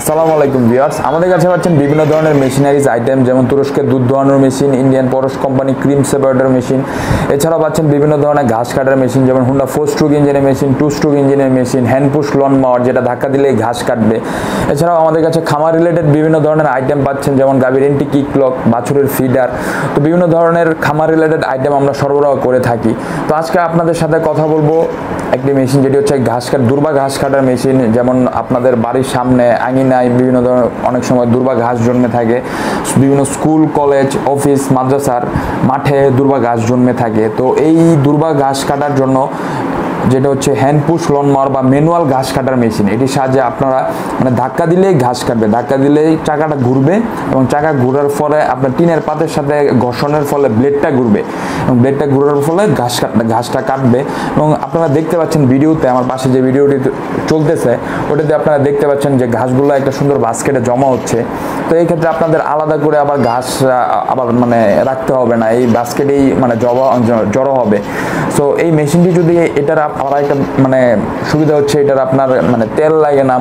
আসসালামু আলাইকুম ভিউয়ার্স, আমাদের কাছে পাচ্ছেন বিভিন্ন ধরনের মেশিনারিজ আইটেম, যেমন তুরস্কের দুধ দোয়ানোর মেশিন, ইন্ডিয়ান পরশ কোম্পানি ক্রিম সেপারেটর মেশিন। এছাড়াও পাচ্ছেন বিভিন্ন ধরনের ঘাস কাটার মেশিন, যেমন হুন্ডা 4 স্ট্রোক ইঞ্জিনের মেশিন, 2 স্ট্রোক ইঞ্জিনের মেশিন, হ্যান্ড পুশ লন মাওয়ার, যেটা ধাক্কা দিলেই ঘাস কাটবে। এছাড়াও আমাদের কাছে খামার রিলেটেড বিভিন্ন ধরনের আইটেম পাচ্ছেন, যেমন গাভীর এন্টি কিক লক, বাছুরের ফিডার। তো বিভিন্ন ধরনের খামার রিলেটেড আইটেম আমরা সরবরাহ করে থাকি। তো আজকে আপনাদের সাথে কথা বলবো একটি মেশিন, যেটি হচ্ছে দুর্বা ঘাস কাটার মেশিন। যেমন আপনাদের বাড়ির সামনে আঙিনায় বিভিন্ন ধরনের অনেক সময় দুর্বা ঘাস জন্মে থাকে, বিভিন্ন স্কুল কলেজ অফিস মাদ্রাসার মাঠে দুর্বা ঘাস জন্মে থাকে। তো এই দুর্বা ঘাস কাটার জন্য যেটা হচ্ছে হ্যান্ড পুশ লন মাওয়ার বা ম্যানুয়াল ঘাস কাটার মেশিন, এটির সাহায্যে আপনারা ধাক্কা দিলেই ঘাস কাটবে, ধাক্কা দিলেই চাকাটা ঘুরবে এবং চাকা ঘোরার ফলে আপনার টিনের পাতের সাথে ঘর্ষণের ফলে ব্লেডটা ঘুরবে এবং ব্লেডটা ঘোরার ফলে ঘাসটা কাটবে। এবং আপনারা দেখতে পাচ্ছেন ভিডিওতে, আমার পাশে যে ভিডিওটি চলতেছে ওটাতে আপনারা দেখতে পাচ্ছেন যে ঘাসগুলো একটা সুন্দর বাস্কেটে জমা হচ্ছে। তো এই ক্ষেত্রে আপনাদের আলাদা করে আবার ঘাস রাখতে হবে না, এই বাস্কেটেই জড়ো হবে। সো এই মেশিনটি যদি এটার আবার একটা সুবিধা হচ্ছে, এটার আপনার তেল লাগে না,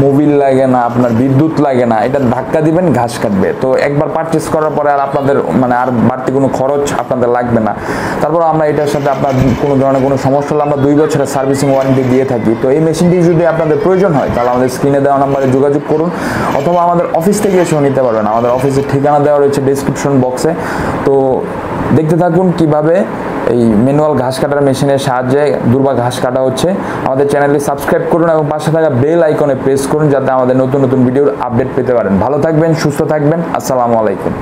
মোবিল লাগে না, আপনার বিদ্যুৎ লাগে না, এটা ধাক্কা দিবেন ঘাস কাটবে। তো একবার পারচেস করার পরে আর আপনাদের আর বাড়তি কোনো খরচ আপনাদের লাগবে না। তারপর আমরা এটার সাথে আপনার কোনো ধরনের কোনো সমস্যা হলে আমরা 2 বছরের সার্ভিসিং ওয়ারেন্টি দিয়ে থাকি। তো এই মেশিনটি যদি আপনাদের প্রয়োজন হয় তাহলে আমাদের স্ক্রিনে দেওয়া নাম্বারে যোগাযোগ করুন, অথবা আমাদের অফিস থেকে এসেও নিতে পারবেন। আমাদের অফিসের ঠিকানা দেওয়া রয়েছে ডেসক্রিপশন বক্সে। তো দেখতে থাকুন কিভাবে এই ম্যানুয়াল ঘাস কাটার মেশিনের সাহায্যে দুর্বা ঘাস কাটা হচ্ছে। আমাদের চ্যানেলটি সাবস্ক্রাইব করুন এবং পাশে থাকা বেল আইকনে প্রেস করুন, যাতে আমাদের নতুন নতুন ভিডিওর আপডেট পেতে পারেন। ভালো থাকবেন, সুস্থ থাকবেন। আসসালামু আলাইকুম।